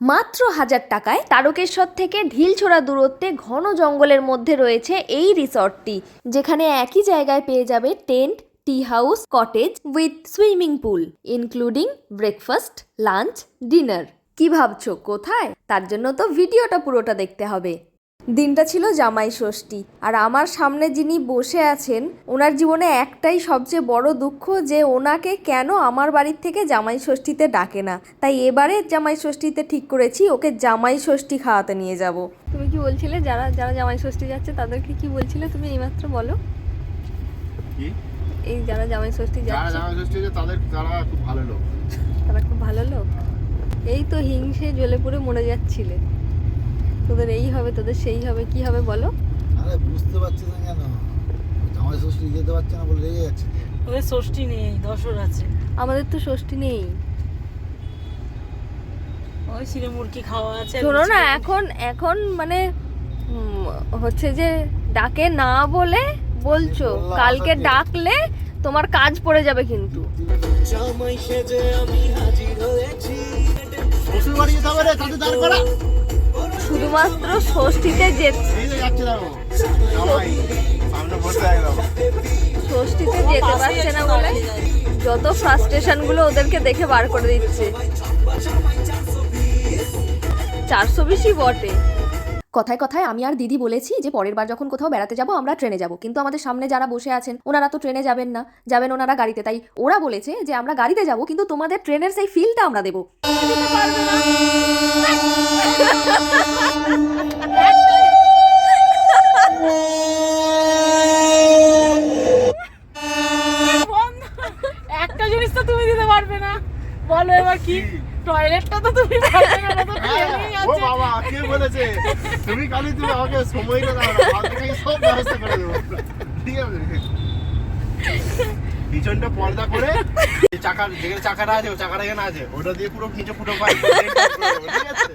মাত্র 1000 টাকায় তারকেশ্বর থেকে ঢিলছোড়া দূরত্বে ঘন জঙ্গলের মধ্যে রয়েছে এই রিসর্টটি, যেখানে একই জায়গায় পেয়ে যাবে tent, tea house, cottage with swimming pool including breakfast, lunch, dinner. কি ভাবছো কোথায়? তার জন্য তো ভিডিওটা পুরোটা দেখতে হবে। দিনটা ছিল জামাই ষষ্ঠী, আর আমার সামনে যিনি বসে আছেন ওনার জীবনে একটাই সবচেয়ে বড় দুঃখ যে ওনাকে কেন আমার বাড়ির থেকে জামাই ষষ্ঠীতে ডাকে না। তাই এবারে জামাই ষষ্ঠীতে ঠিক করেছি ওকে জামাই ষষ্ঠী খাওয়াতে নিয়ে যাব। তুমি কি বলছিলে যারা যারা জামাই ষষ্ঠী যাচ্ছে তাদেরকে কি বলছিলে তুমি এইমাত্র বলো? কি? এই যারা জামাই ষষ্ঠী যারা যাচ্ছে জামাই ষষ্ঠী তারা খুব ভালো লোক। তারা খুব ভালো লোক। এই তো হিংসে জ্বলে পুড়ে মরে যাচ্ছিলে, তোদের এই হবে তোদের সেই হবে, কি হবে বলো? আরে বুঝতে পারছি না কেন জামাই ষষ্ঠী যেতে পারছে না বলে রেগে যাচ্ছে। ওদের ষষ্ঠী নেই, দশর আছে। আমাদের তো ষষ্ঠী নেই। ওই চিড়ে মুরগি খাওয়া আছে। শোনো না, এখন এখন মানে হচ্ছে যে ডাকে না বলে বলছো, কালকে ডাকলে তোমার কাজ পড়ে যাবে কিন্তু। শ্বশুর বাড়ি যেতে হবে রে, তাতে দাঁড় করা। শুধুমাত্র ষষ্ঠীতে এই যে যাচ্ছে দেখো জামাই সামনে বসে একদম। ষষ্ঠীতে যেতে পারছে না বলে যত ফ্রাস্ট্রেশন গুলো ওদেরকে দেখে বার করে দিচ্ছে। 400 বেশি বটে। কথায় কথায় আমি আর দিদি বলেছি যে পরের বার যখন কোথাও বেড়াতে যাব আমরা ট্রেনে যাব, কিন্তু আমাদের সামনে যারা বসে আছেন ওনারা তো ট্রেনে যাবেন না, যাবেন ওনারা গাড়িতে। তাই ওরা বলেছে যে আমরা গাড়িতে যাব কিন্তু তোমাদের ট্রেনের সেই ফিলটা আমরা দেবো। একটা জিনিস তো তুমি দিতে পারবে না, বলো এবার কি? টয়লেটটা তো তুমি পারবে না, তো ট্রেনেই ও আছে। বাবা, কে বলেছে? তুমি আমাকে সময়টা দাও না, আজকে থেকে সব ব্যবস্থা করে দেবো। ঠিক আছে, পিছনটা পর্দা করে চাকার যেখানে চাকাটা আছে, ও চাকাটা এখানে আছে, ওটা দিয়ে পুরো নিচে ফুটো পাই। ঠিক আছে,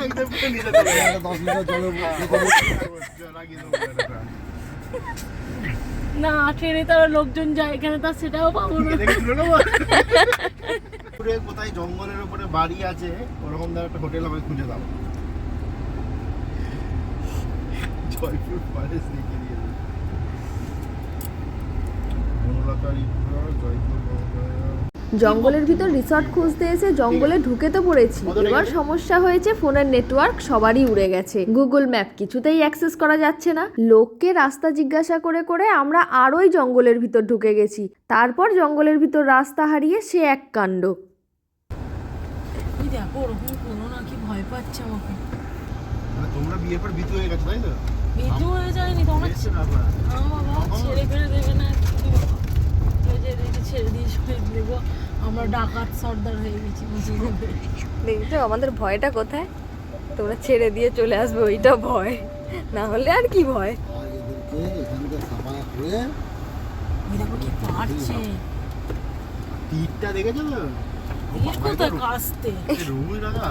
একদম পুরো নিচে চলে যাবে। 10 লিটার জলের লাগিয়ে দেবো এটা। না, ট্রেনে তো আর লোকজন যায়, এখানে তো আর সেটাও পাবো না। দেখে তুলে নেবো। পুরো কোথায় জঙ্গলের উপরে বাড়ি আছে ওরকম ধর একটা হোটেল আমাকে খুঁজে দাও। জয়পুর ফরেস্ট লিখে দিয়ে জঙ্গলের ভিতর রিসর্ট খুঁজতে এসে জঙ্গলে ঢুকে তো পড়েছি। এবার সমস্যা হয়েছে, ফোনের নেটওয়ার্ক সবারই উড়ে গেছে, গুগল ম্যাপ কিছুতেই অ্যাক্সেস করা যাচ্ছে না। লোককে রাস্তা জিজ্ঞাসা করে করে আমরা আরোই জঙ্গলের ভিতর ঢুকে গেছি। তারপর জঙ্গলের ভিতর রাস্তা হারিয়ে সে এক কাণ্ড। এই দেখো, ওরকম করো না, কি ভয় পাচ্ছে আমাকে। তোমরা বিয়ের পর বিতু হয়ে গেছো তাই তো? বেঁচে হয়ে যায়নি তোমরা। বেশ ব্যাপার। বাবা ছেড়ে ফেলে দেবে না, কি বাবা? এই যে এদিকে ছেড়ে দিয়ে সরে দেবো, আমরা ডাকাত সর্দার হয়ে গেছি। দেখছো আমাদের ভয়টা কোথায়? তোমরা ছেড়ে দিয়ে চলে আসবে, ওইটা ভয়, না হলে আর কি ভয়। আর এদেরকে এখানকার সাফাই করে এই দেখো কি পারছে। তীরটা দেখেছো তো? দেখ কোথায় কাস্তে। রুই দাদা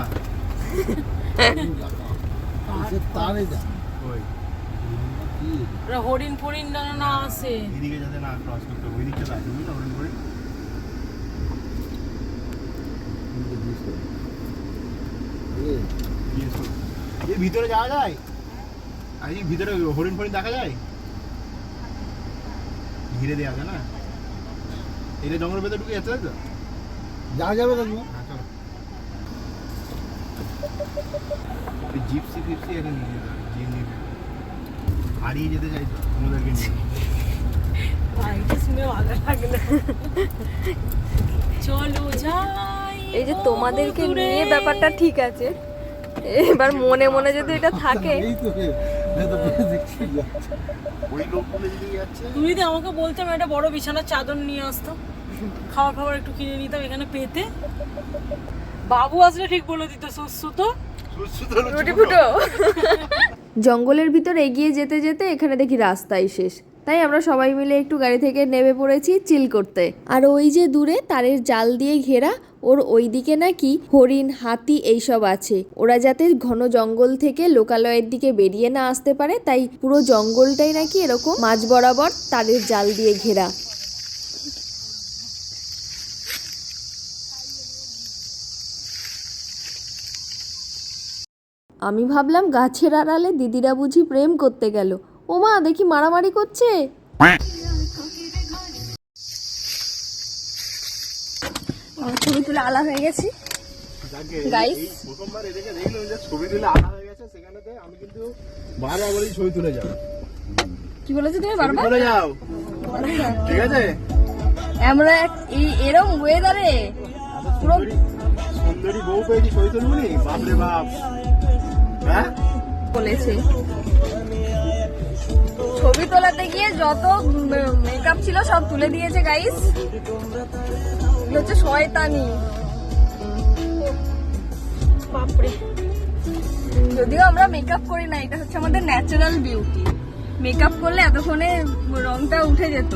তারে যা ওই কি ওরা হরিণ ফরিণ যেন না আসে। এদিকে যাতে না ক্রস করতে, ওই দিকটা যায় তুমি না ওরকম করে। এই ভিতরে যাওয়া যায়? আর এই ভিতরে হরিণ ফরিণ দেখা যায়? ঘিরে দেওয়া আছে না, এটা জঙ্গলের ভেতরে ঢুকে যাচ্ছে তাই তো? যা যাবে দেখবো। হ্যাঁ, চলো। ওই জিপসি ফিপসি এটা নিয়ে যেতে হবে, জিপ নিয়ে হারিয়ে যেতে চাই তো আমাদেরকে নিয়ে। ভাইটা শুনে ভালো লাগলো। চলো যাই। এই যে তোমাদেরকে নিয়ে ব্যাপারটা ঠিক আছে, এবার মনে মনে যদি এটা থাকে। এই তো এই তো দেখছি ওই লোকগুলো যদি যাচ্ছে, তুমি যদি আমাকে বলতাম একটা বড় বিছানার চাদর নিয়ে আসতাম, খাওয়া খাবার একটু কিনে নিতাম এখানে পেতে। বাবু আসলে ঠিক বলে দিত সুস্থ রুটি ফুটো। জঙ্গলের ভিতর এগিয়ে যেতে যেতে এখানে দেখি রাস্তাই শেষ, তাই আমরা সবাই মিলে একটু গাড়ি থেকে নেমে পড়েছি চিল করতে। আর ওই যে দূরে তারের জাল দিয়ে ঘেরা, ওর ওইদিকে নাকি হরিণ, হাতি এইসব আছে। ওরা যাতে ঘন জঙ্গল থেকে লোকালয়ের দিকে বেরিয়ে না আসতে পারে, তাই পুরো জঙ্গলটাই নাকি এরকম মাঝ বরাবর তারের জাল দিয়ে ঘেরা। আমি ভাবলাম গাছের আড়ালে দিদিরা বুঝি প্রেম করতে গেল। ও মা, দেখি মারামারি করছে। ছবি তুলে আলা হয়ে গেছি। Guys? প্রথমবার এদিকে দেখলাম যে ছবি তুলে আনা হয়ে গেছে, সেখানেতে আমি কিন্তু বারবার বলি ছবি তুলে যাও। কি বলেছো তুমি ছবি বারবার? তুলে যাও, ঠিক আছে? আমরা এরম ওয়েদারে পুরো সুন্দরী বউ পেয়েছি, ছবি তুলবি? বাপরে বাপ। হ্যাঁ, বলেছে। ছবি তোলাতে গিয়ে যত মেকআপ ছিল সব তুলে দিয়েছে গাইস। হচ্ছে শয়তানি। বাপরে, যদিও আমরা মেকআপ করি না, এটা হচ্ছে আমাদের ন্যাচারাল বিউটি। মেকআপ করলে এতক্ষণে রংটা উঠে যেত।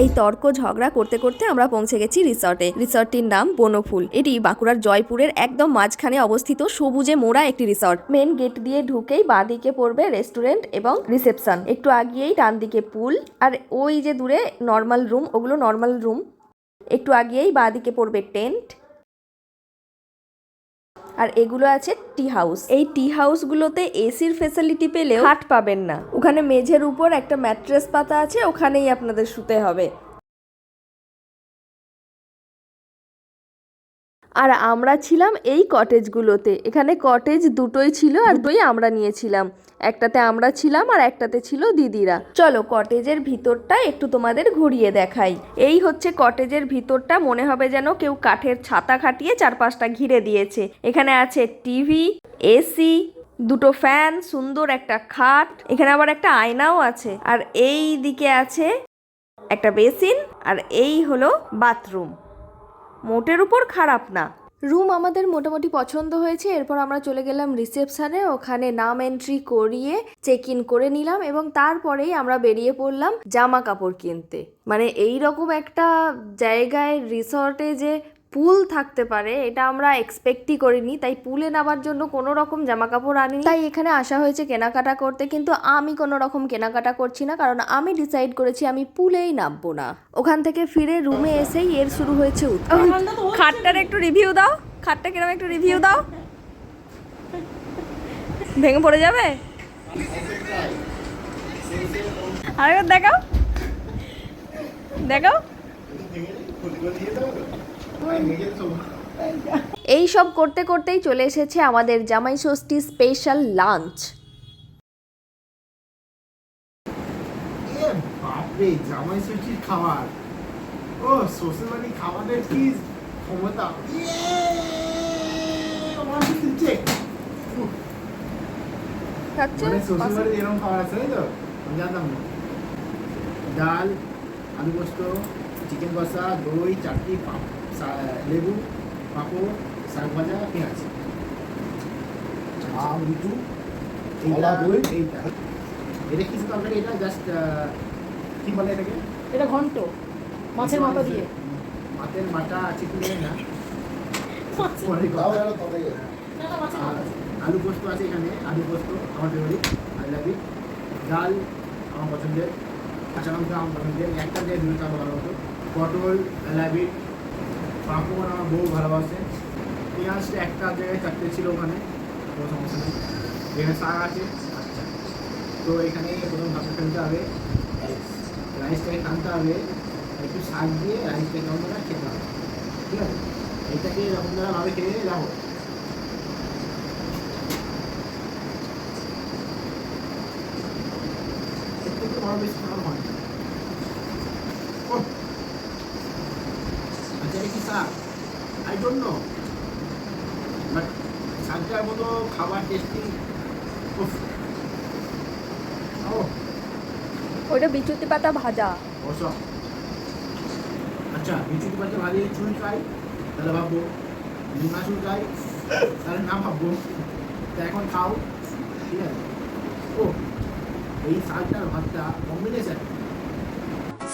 এই তর্ক ঝগড়া করতে করতে আমরা পৌঁছে গেছি রিসর্টে। রিসর্টটির নাম বনফুল। এটি বাঁকুড়ার জয়পুরের একদম মাঝখানে অবস্থিত সবুজে মোড়া একটি রিসর্ট। মেন গেট দিয়ে ঢুকেই বাঁদিকে পড়বে রেস্টুরেন্ট এবং রিসেপশন। একটু আগিয়েই ডান দিকে পুল, আর ওই যে দূরে নর্মাল রুম, ওগুলো নর্মাল রুম। একটু আগিয়েই বাঁদিকে পড়বে টেন্ট, আর এগুলো আছে টি হাউস। এই টি হাউসগুলোতে এসির ফেসিলিটি পেলেও খাট পাবেন না। ওখানে মেঝের উপর একটা ম্যাট্রেস পাতা আছে, ওখানেই আপনাদের শুতে হবে। আর আমরা ছিলাম এই কটেজগুলোতে। এখানে কটেজ দুটোই ছিল, আর দুটোই আমরা নিয়েছিলাম। একটাতে আমরা ছিলাম আর একটাতে ছিল দিদিরা। চলো কটেজের ভিতরটা একটু তোমাদের ঘুরিয়ে দেখাই। এই হচ্ছে কটেজের ভিতরটা। মনে হবে যেন কেউ কাঠের ছাতা খাটিয়ে চারপাশটা ঘিরে দিয়েছে। এখানে আছে টিভি, এসি, দুটো ফ্যান, সুন্দর একটা খাট, এখানে আবার একটা আয়নাও আছে। আর এই দিকে আছে একটা বেসিন, আর এই হলো বাথরুম। মোটের উপর খারাপ না। রুম আমাদের মোটামুটি পছন্দ হয়েছে। এরপর আমরা চলে গেলাম রিসেপশনে। ওখানে নাম এন্ট্রি করিয়ে চেক ইন করে নিলাম এবং তারপরেই আমরা বেরিয়ে পড়লাম জামা কাপড় কিনতে। মানে এই রকম একটা জায়গায় রিসর্টে যে পুল থাকতে পারে এটা আমরা এক্সপেক্টই করিনি। তাই পুলে নামার জন্য কোনো রকম জামা কাপড় আনিনি। তাই এখানে আসা হয়েছে কেনাকাটা করতে, কিন্তু আমি কোনো রকম কেনাকাটা করছি না, কারণ আমি ডিসাইড করেছি আমি পুলেই নামবো না। ওখান থেকে ফিরে রুমে এসেই এর শুরু হয়েছে খাটটার একটু রিভিউ দাও। খাটটা কিরকম একটু রিভিউ দাও। ভেঙে পড়ে যাবে। আরেকবার দেখাও দেখাও। এই সব করতে করতেই চলে এসেছে আমাদের জামাই ষষ্ঠী স্পেশাল লাঞ্চ। বাপরে, জামাই ষষ্ঠীর খাবার। ও শ্বশুর বাড়ি খাবারের কি ক্ষমতা! মানে শ্বশুর বাড়ি এরকম খাবার আছে, তাই তো? আমি জানতাম না। ডাল, আলু পোস্ত, চিকেন কষা, দই, চাটনি, লেবু, পাঁপড়, শাক ভাজা, পেঁয়াজ, রুটু এইটা এইটা এটা কিছু তরকারি। এটা জাস্ট কি বলে এটাকে? এটা ঘন্ট, মাছের মাথা দিয়ে। মাছের মাথা আছে কি জানি না। তাও গেল তবে আর আলু পোস্ত আছে এখানে। আলু পোস্ত আমার ফেভারিট, আই লাভ ইট। ডাল আমার পছন্দের, কাঁচা লঙ্কা আমার পছন্দের, একটা দিয়ে দুটো চাল ভালো হতো। পটল আই লাভ ইট। পাঁপড় আমার বউ ভালোবাসে। পেঁয়াজটা একটা জায়গায় চারটে ছিল, ওখানে কোনো সমস্যা নেই। এখানে শাক আছে। আচ্ছা, তো এখানে প্রথম ভাতটা ফেলতে হবে, রাইসটাকে টানতে হবে, একটু শাক দিয়ে রাইসটাকে কেমন করে খেতে হবে, ঠিক আছে? এইটাকে এরকম দ্বারা ভাবে খেয়ে যাবো। একটু বড় বেশি খাওয়া হয় না। আচ্ছা, এটা কি শাক? আই ডোন্ট নো, বাট শাকটার মতো খাবার টেস্টি। ওইটা বিচুতি পাতা ভাজা। অসম। আচ্ছা, বিচুতি পাতা ভাজা চুল খাই তাহলে ভাববো, ডিমা চুল খাই তাহলে না ভাববো। তা এখন খাও, ঠিক আছে? ও, এই শাকটার ভাতটা কম্বিনেশন।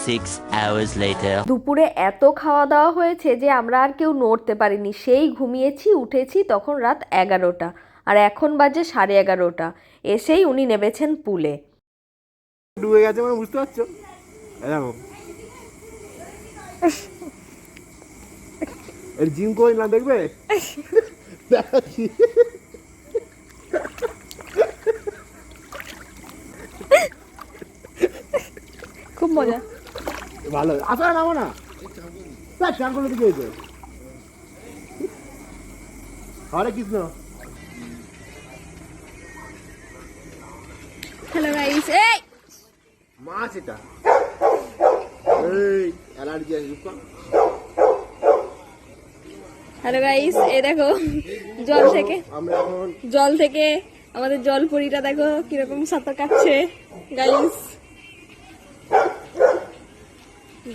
6 hours later. দুপুরে এত খাওয়া দাওয়া হয়েছে যে আমরা আর কেউ নড়তে পারিনি। সেই ঘুমিয়েছি, উঠেছি তখন রাত 11টা, আর এখন বাজে 11:30। এসেই উনি নেমেছেন পুলে। ডুবে গেছে মানে বুঝতে পারছো? দেখো, এর জিম করি না, দেখবে? মজা। ভালো আসা নামো না চান করলে কিছু হয়েছে হরে কৃষ্ণ হ্যালো গাইস, এই মাছ এটা এই অ্যালার্জি আছে রূপা হ্যালো গাইস, এই দেখো জল থেকে আমরা এখন আমাদের জলপরীটা দেখো কিরকম সাঁতার কাটছে গাইস।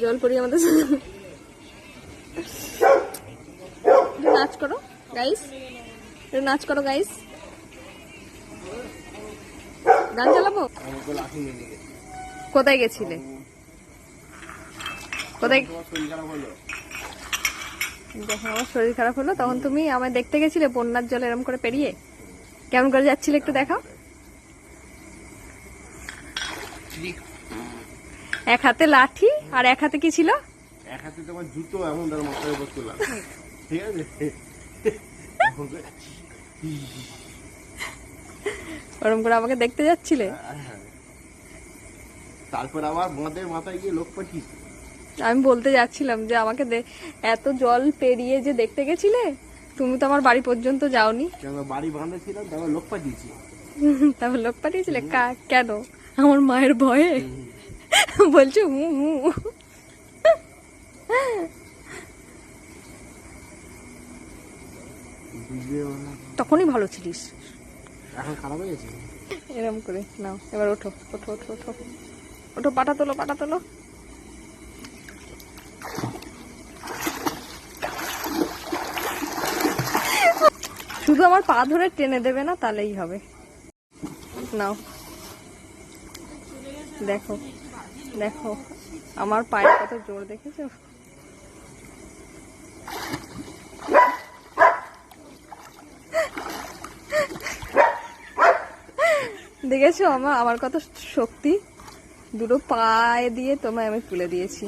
জলপরী আমাদের একটু নাচ করো গাইস, একটু নাচ করো গাইস। গান চালাবো? আমাকে লাঠি নিয়ে নিয়ে গেছে কোথায় গেছিলে? কোথায়? তোমার শরীর খারাপ হলো যখন আমার শরীর খারাপ হলো তখন তুমি আমায় দেখতে গেছিলে বন্যার জল এরম করে পেরিয়ে? কেমন করে যাচ্ছিলে একটু দেখাও। এক হাতে লাঠি আর এক হাতে কি ছিল? এক হাতে তোমার জুতো এমন ধর মাথায় উপর তুললাম ঠিক আছে ওরম করে আমাকে দেখতে যাচ্ছিলে? তারপর আবার আমাদের মাথায় গিয়ে লোক পাঠিয়েছে আমি বলতে যাচ্ছিলাম যে আমাকে এত জল পেরিয়ে যে দেখতে গেছিলে, তুমি তো আমার বাড়ি পর্যন্ত যাওনি। বাড়ি বাঁধা ছিলাম তারপর লোক পাঠিয়েছি তারপর লোক পাঠিয়েছিলে? কেন? আমার মায়ের ভয়ে বলছো তখনই ভালো ছিলিস, এখন খারাপ হয়ে গেছে এরম করে নাও। এবার ওঠো ওঠো ওঠো ওঠো ওঠো, পাটা তোলো পাটা তোলো। শুধু আমার পা ধরে টেনে দেবে না, তাহলেই হবে। নাও দেখো দেখো আমার পায়ে কত জোর, দেখেছো? দেখেছো আমার কত শক্তি, দুটো পায়ে দিয়ে তোমায় আমি তুলে দিয়েছি।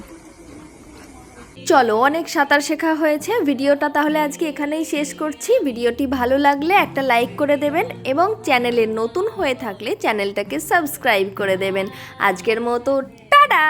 চলো, অনেক সাঁতার শেখা হয়েছে, ভিডিওটা তাহলে আজকে এখানেই শেষ করছি। ভিডিওটি ভালো লাগলে একটা লাইক করে দেবেন এবং চ্যানেলে নতুন হয়ে থাকলে চ্যানেলটাকে সাবস্ক্রাইব করে দেবেন। আজকের মতো টাটা।